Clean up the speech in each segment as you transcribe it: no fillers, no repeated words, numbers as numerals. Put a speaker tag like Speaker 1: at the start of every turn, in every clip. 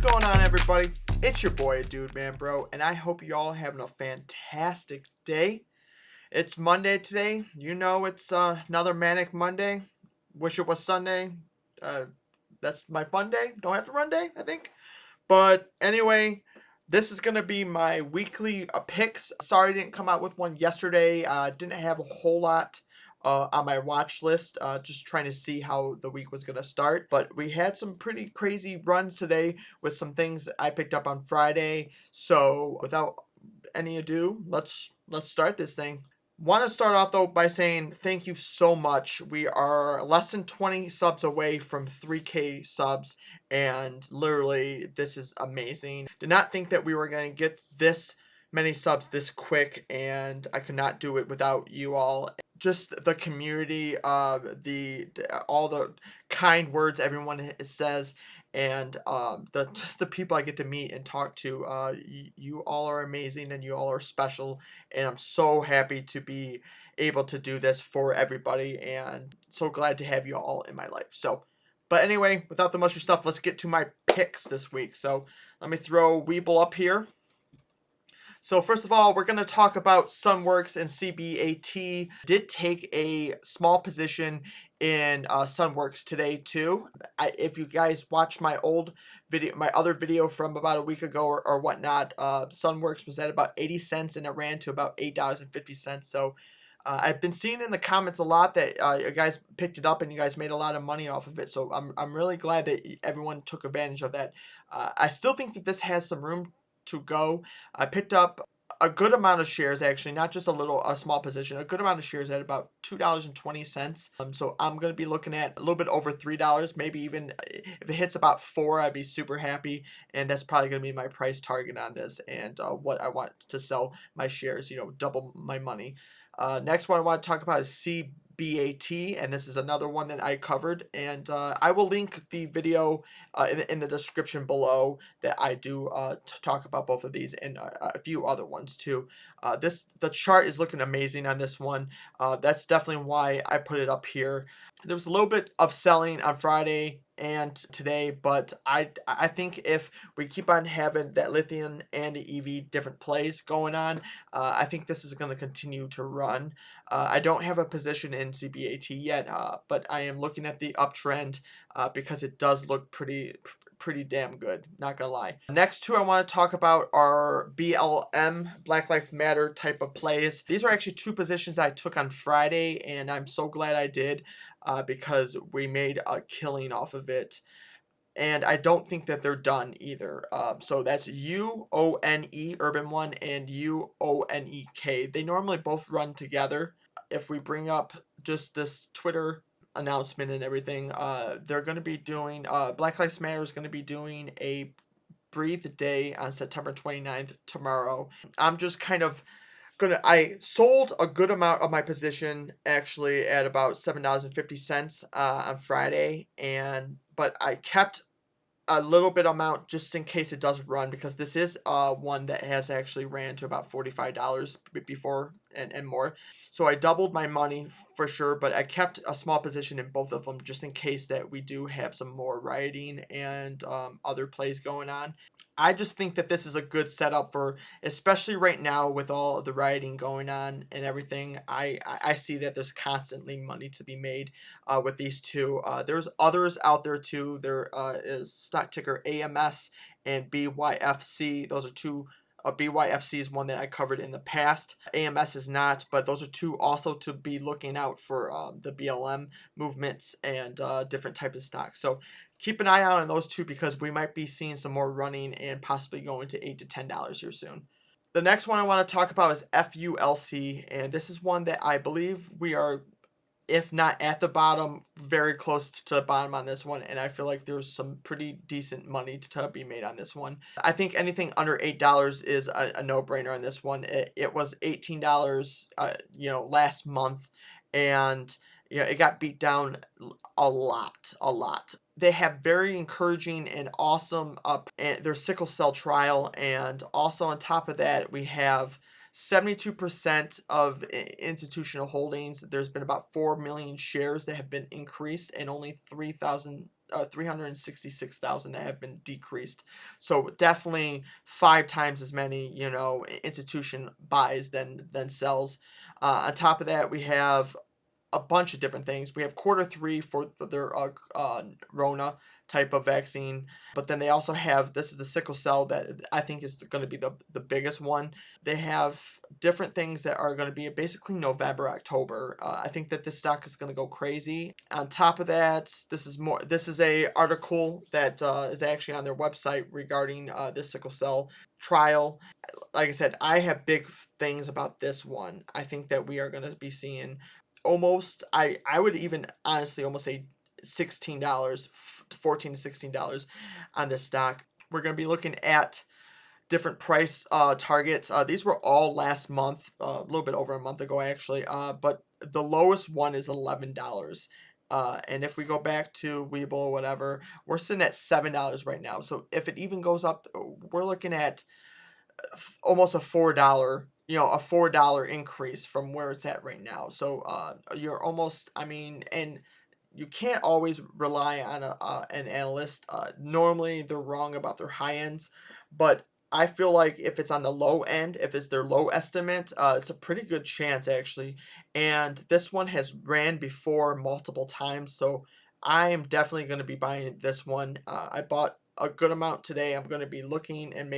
Speaker 1: going on, everybody? It's your boy aDudemanbro, and I hope you all having a fantastic day. It's Monday today. You know it's another manic Monday. Wish it was Sunday. That's my fun day. Don't have to run day, I think. But anyway, this is going to be my weekly picks. Sorry I didn't come out with one yesterday. Didn't have a whole lot on my watch list. Just trying to see how the week was going to start. But we had some pretty crazy runs today with some things I picked up on Friday. So without any ado, let's start this thing. Want to start off though by saying thank you so much. We are less than 20 subs away from 3K subs, and literally this is amazing. Did not think that we were going to get this many subs this quick, and I could not do it without you all. Just the community, all the kind words everyone says, and just the people I get to meet and talk to. You all are amazing, and you all are special, and I'm so happy to be able to do this for everybody, and so glad to have you all in my life. So, but anyway, without the mushy stuff, let's get to my picks this week. So let me throw Weeble up here. So first of all, we're going to talk about Sunworks and CBAT. Did take a small position in Sunworks today too. If you guys watched my old video, my other video from about a week ago or whatnot, Sunworks was at about 80 cents and it ran to about $8.50. So I've been seeing in the comments a lot that you guys picked it up and you guys made a lot of money off of it. So I'm really glad that everyone took advantage of that. I still think that this has some room to go. I picked up a good amount of shares, actually, not just a small position, a good amount of shares at about $2.20. So I'm going to be looking at a little bit over $3, maybe even if it hits about $4, I'd be super happy. And that's probably going to be my price target on this and what I want to sell my shares, double my money. Next one I want to talk about is CBAT, and this is another one that I covered, and I will link the video in the description below that I do to talk about both of these and a few other ones too. The chart is looking amazing on this one. That's definitely why I put it up here. There was a little bit of selling on Friday and today, but I think if we keep on having that lithium and the EV different plays going on, I think this is going to continue to run. I don't have a position in CBAT yet, but I am looking at the uptrend because it does look pretty damn good, not gonna lie. Next two I want to talk about are BLM, Black Lives Matter type of plays. These are actually two positions I took on Friday, and I'm so glad I did because we made a killing off of it. And I don't think that they're done either. So that's UONE, Urban One, and UONEK. They normally both run together. If we bring up just this Twitter announcement and everything, they're going to be doing, Black Lives Matter is going to be doing a Breathe Day on September 29th tomorrow. I'm just kind of I sold a good amount of my position actually at about $7.50 on Friday, but I kept a little bit amount just in case it does run, because this is one that has actually ran to about $45 before and more. So I doubled my money for sure, but I kept a small position in both of them just in case that we do have some more rioting and other plays going on. I just think that this is a good setup for, especially right now with all of the rioting going on and everything. I see that there's constantly money to be made with these two. There's others out there too. There is stock ticker AMS and BYFC. Those are two. BYFC is one that I covered in the past. AMS is not, but those are two also to be looking out for the BLM movements and different types of stocks. So keep an eye out on those two because we might be seeing some more running and possibly going to $8 to $10 here soon. The next one I want to talk about is FULC, and this is one that I believe we are, if not at the bottom, very close to the bottom on this one, and I feel like there's some pretty decent money to be made on this one. I think anything under $8 is a no-brainer on this one. It was $18 last month, and it got beat down a lot. They have very encouraging and awesome their sickle cell trial, and also on top of that we have 72% of institutional holdings. There's been about 4 million shares that have been increased and only 3,000 366,000 that have been decreased. So definitely 5 times as many, institution buys than sells. On top of that, we have a bunch of different things. We have Q3 for their Rona type of vaccine, but then they also have, this is the sickle cell that I think is going to be the biggest one. They have different things that are going to be basically November, October. I think that this stock is going to go crazy. On top of that, this is a article that is actually on their website regarding this sickle cell trial. Like I said, I have big things about this one. I think that we are going to be seeing almost, I would even honestly almost say $16, $14 to $16 on this stock. We're going to be looking at different price targets. These were all last month, a little bit over a month ago actually, but the lowest one is $11. And if we go back to Webull or whatever, we're sitting at $7 right now. So if it even goes up, we're looking at almost a $4 increase from where it's at right now. So you're almost, and you can't always rely on an analyst. Normally they're wrong about their high ends, but I feel like if it's on the low end, if it's their low estimate, it's a pretty good chance actually. And this one has ran before multiple times, so I am definitely going to be buying this one. I bought a good amount today. I'm going to be looking and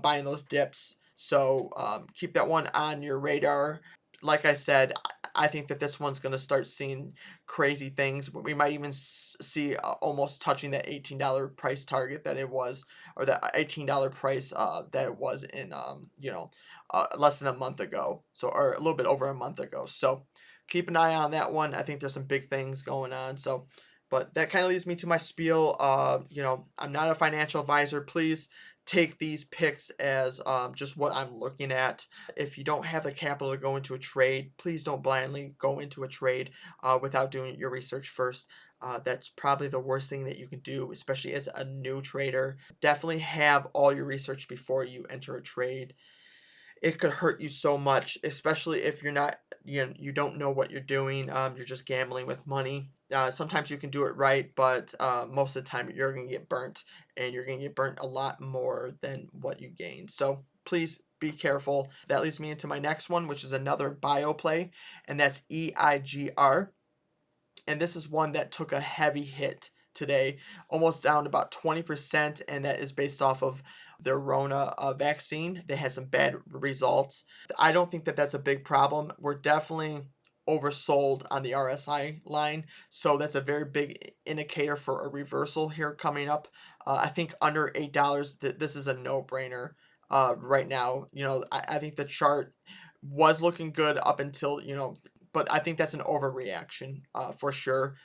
Speaker 1: buying those dips. So keep that one on your radar. Like I said, I think that this one's going to start seeing crazy things. We might even see almost touching that $18 price target that it was, or that $18 price that it was in less than a month ago. So, or a little bit over a month ago. So keep an eye on that one. I think there's some big things going on. So, but that kind of leads me to my spiel. I'm not a financial advisor. Please take these picks as just what I'm looking at. If you don't have the capital to go into a trade, please don't blindly go into a trade without doing your research first. That's probably the worst thing that you can do, especially as a new trader. Definitely have all your research before you enter a trade. It could hurt you so much, especially if you don't know what you're doing. You're just gambling with money. Sometimes you can do it right, but most of the time you're going to get burnt, and you're going to get burnt a lot more than what you gain. So please be careful. That leads me into my next one, which is another bio play, and that's EIGR. And this is one that took a heavy hit today, almost down about 20%, and that is based off of their Rona vaccine. They had some bad results. I don't think that that's a big problem. We're definitely oversold on the RSI line, so that's a very big indicator for a reversal here coming up. I think under $8, this is a no-brainer right now. I think the chart was looking good up until, but I think that's an overreaction for sure.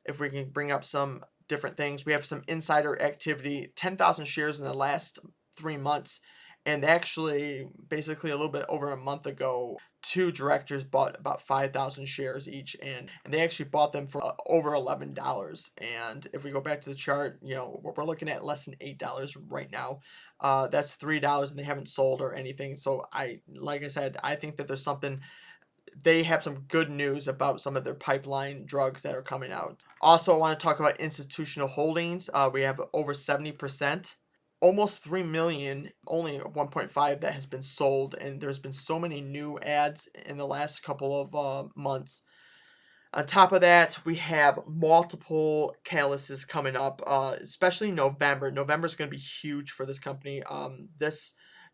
Speaker 1: If we can bring up some different things, we have some insider activity, 10,000 shares in the last 3 months, and actually basically a little bit over a month ago, 2 directors bought about 5,000 shares each, and they actually bought them for over $11. And if we go back to the chart, we're looking at less than $8 right now. That's $3, and they haven't sold or anything. So like I said, I think that there's something. They have some good news about some of their pipeline drugs that are coming out. Also, I want to talk about institutional holdings. We have over 70%, almost 3 million, only 1.5 that has been sold, and there's been so many new ads in the last couple of months. On top of that, we have multiple catalysts coming up, especially November. November is going to be huge for this company.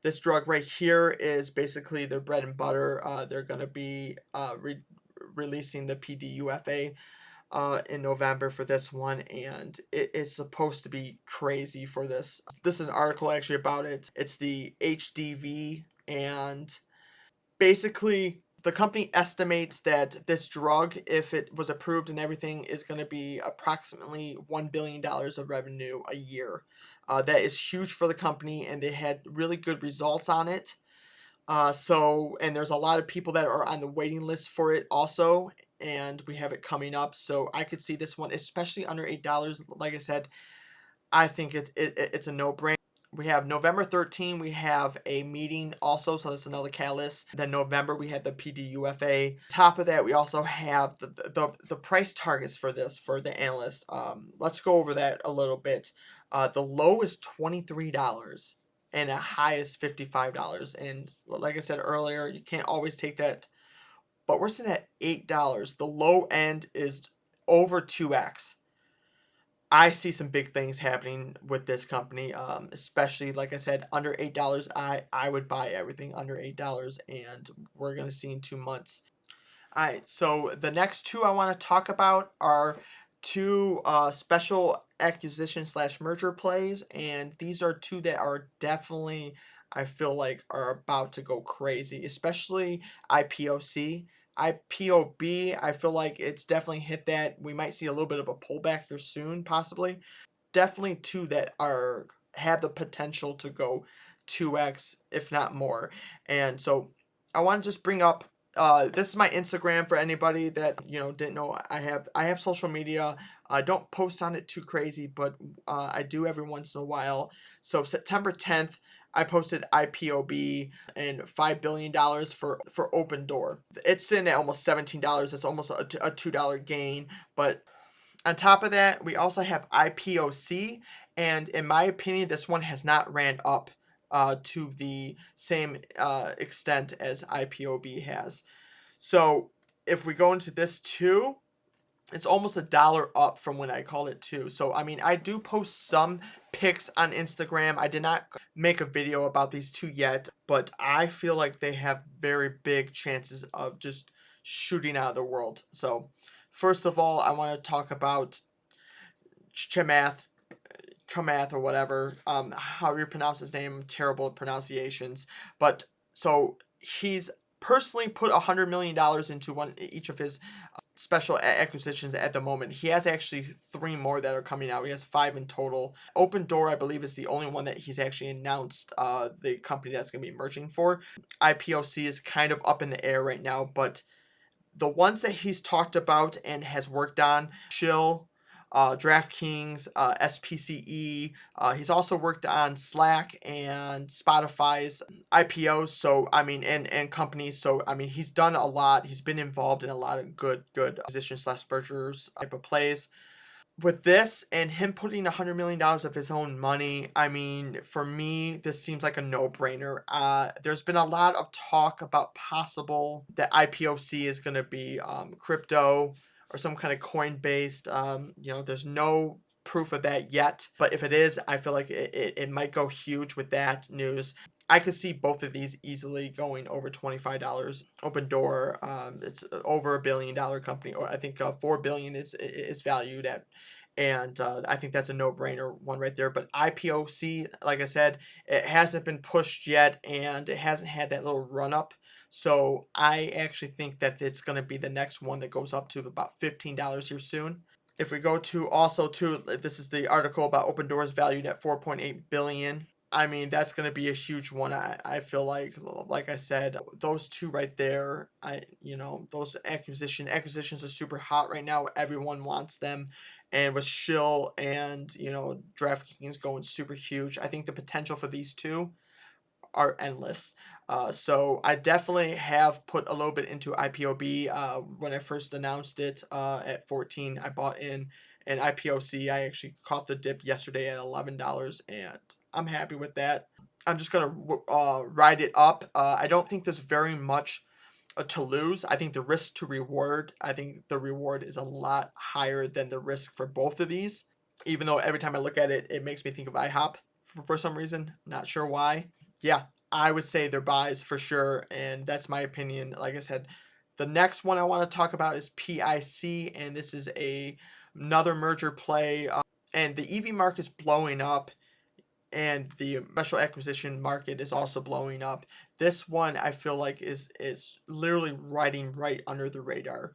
Speaker 1: This drug right here is basically their bread and butter. They're going to be releasing the PDUFA in November for this one, and it is supposed to be crazy for this. This is an article actually about it. It's the HDV, and basically the company estimates that this drug, if it was approved and everything, is going to be approximately $1 billion of revenue a year. That is huge for the company, and they had really good results on it. And there's a lot of people that are on the waiting list for it also, and we have it coming up. So I could see this one, especially under $8. Like I said, I think it's a no-brainer. We have November 13, we have a meeting also, so that's another catalyst. Then November, we have the PDUFA. Top of that, we also have the price targets for this, for the analysts. Let's go over that a little bit. The low is $23 and a high is $55. And like I said earlier, you can't always take that, but we're sitting at $8. The low end is over 2x. I see some big things happening with this company, especially like I said, under $8. I would buy everything under $8, and we're gonna see in 2 months. All right, so the next two I want to talk about are two special acquisition slash merger plays, and these are two that are definitely, I feel like, are about to go crazy, especially IPOC. IPOB, I feel like it's definitely hit that. We might see a little bit of a pullback here soon, possibly. Definitely two that have the potential to go 2x, if not more. And so I want to just bring up this is my Instagram for anybody that didn't know. I have social media. I don't post on it too crazy, but I do every once in a while. So September 10th, I posted IPOB and $5 billion for Open Door. It's sitting at almost $17. It's almost a $2 gain. But on top of that, we also have IPOC, and in my opinion, this one has not ran up to the same extent as IPOB has. So if we go into this too, it's almost $1 up from when I called it too. So I mean, I do post some pics on Instagram. I did not make a video about these two yet, but I feel like they have very big chances of just shooting out of the world. So first of all, I want to talk about Chamath, or whatever, however you pronounce his name. Terrible pronunciations, but so he's personally put $100 million into each of his special acquisitions at the moment. He has actually 3 more that are coming out. He has 5 in total. Open Door, I believe, is the only one that he's actually announced the company that's going to be merging for. IPOC is kind of up in the air right now, but the ones that he's talked about and has worked on, Shill, DraftKings, SPCE. He's also worked on Slack and Spotify's IPOs. So I mean, and companies. So I mean, he's done a lot. He's been involved in a lot of good acquisition slash mergers type of plays. With this and him putting $100 million of his own money, I mean, for me, this seems like a no-brainer. There's been a lot of talk about possible that IPOC is going to be crypto or some kind of coin-based. There's no proof of that yet, but if it is, I feel like it might go huge with that news. I could see both of these easily going over $25. Open Door, it's over $1 billion company, or I think $4 billion is valued at, and I think that's a no-brainer one right there. But IPOC, like I said, it hasn't been pushed yet, and it hasn't had that little run-up. So I actually think that it's going to be the next one that goes up to about $15 here soon. If we go to also to, this is the article about Open Doors valued at $4.8 billion. I mean, that's going to be a huge one. I feel like I said, those two right there, those acquisitions are super hot right now. Everyone wants them. And with Shill and, DraftKings going super huge, I think the potential for these two are endless. So I definitely have put a little bit into IPOB. When I first announced it at 14, I bought in. And IPOC, I actually caught the dip yesterday at $11, and I'm happy with that. I'm just going to ride it up. I don't think there's very much to lose. I think the risk to reward, I think the reward is a lot higher than the risk for both of these. Even though every time I look at it, it makes me think of IHOP for some reason. Not sure why. Yeah, I would say they're buys for sure, and that's my opinion. Like I said, the next one I want to talk about is PIC, and this is another merger play, and the EV market is blowing up, and the special acquisition market is also blowing up. This one I feel like is literally riding right under the radar.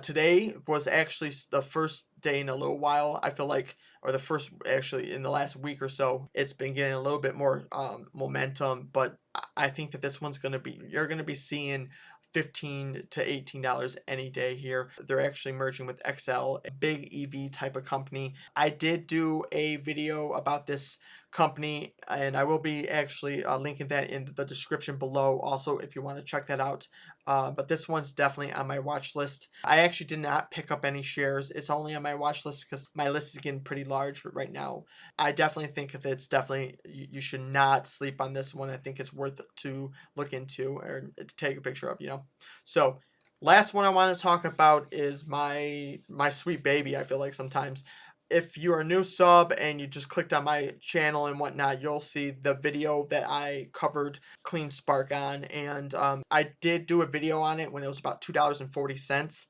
Speaker 1: Today was actually the first day in a little while, I feel like, or the first actually in the last week or so. It's been getting a little bit more momentum, but I think that this one's going to be, you're going to be seeing $15 to $18 any day here. They're actually merging with XL, a big EV type of company. I did do a video about this company, and I will be actually linking that in the description below also if you want to check that out. But this one's definitely on my watch list. I actually did not pick up any shares. It's only on my watch list because my list is getting pretty large right now. I definitely think that it's definitely, you should not sleep on this one. I think it's worth to look into or take a picture of, you know. So last one I want to talk about is my sweet baby. I feel like sometimes if you're a new sub and you just clicked on my channel and whatnot, you'll see the video that I covered Cleanspark on. And I did do a video on it when it was about $2.40.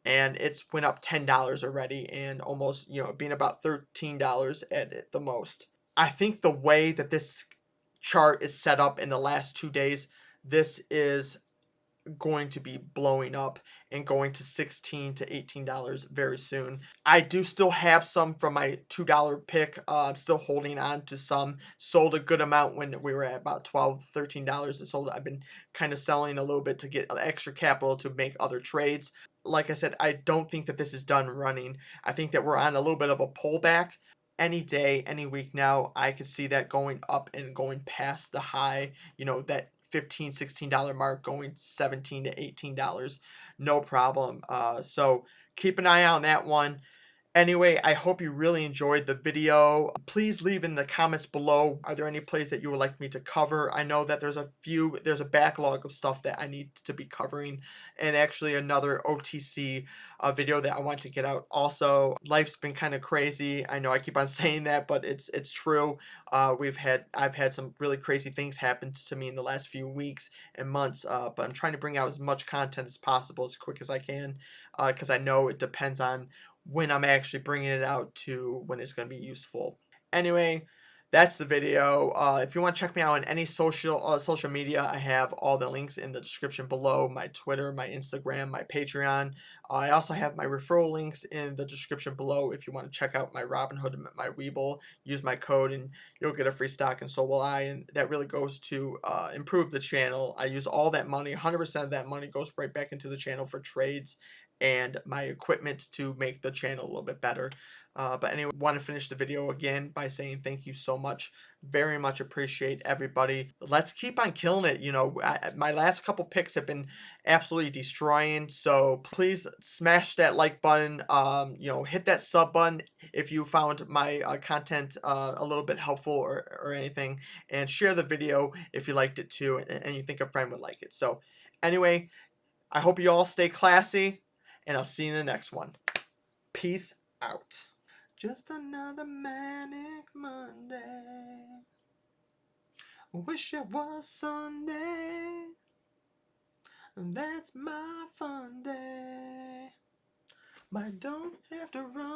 Speaker 1: And it's went up $10 already, and almost, you know, being about $13 at it the most. I think the way that this chart is set up in the last 2 days, this is going to be blowing up and going to $16 to $18 very soon. I do still have some from my $2 pick. I'm still holding on to some. Sold a good amount when we were at about $12, $13. It sold. I've been kind of selling a little bit to get extra capital to make other trades. Like I said, I don't think that this is done running. I think that we're on a little bit of a pullback. Any day, any week now, I could see that going up and going past the high, you know, that $15, $16 mark, going $17 to $18, no problem. So keep an eye on that one. Anyway, I hope you really enjoyed the video. Please leave in the comments below, are there any plays that you would like me to cover? I know that there's a backlog of stuff that I need to be covering, and actually another OTC video that I want to get out. Also, life's been kind of crazy. I know I keep on saying that, but it's true. I've had some really crazy things happen to me in the last few weeks and months, but I'm trying to bring out as much content as possible as quick as I can, because I know it depends on when I'm actually bringing it out to when it's going to be useful. Anyway, that's the video. If you want to check me out on any social media, I have all the links in the description below. My Twitter, my Instagram, my Patreon. I also have my referral links in the description below if you want to check out my Robinhood and my Webull. Use my code and you'll get a free stock, and so will I. And that really goes to improve the channel. I use all that money. 100% of that money goes right back into the channel for trades and my equipment to make the channel a little bit better. But anyway, want to finish the video again by saying thank you so much. Very much appreciate everybody. Let's keep on killing it. You know, my last couple picks have been absolutely destroying. So please smash that like button. You know, hit that sub button if you found my content a little bit helpful or anything. And share the video if you liked it too and you think a friend would like it. So anyway, I hope you all stay classy, and I'll see you in the next one. Peace out. Just another manic Monday. Wish it was Sunday. That's my fun day. But I don't have to run.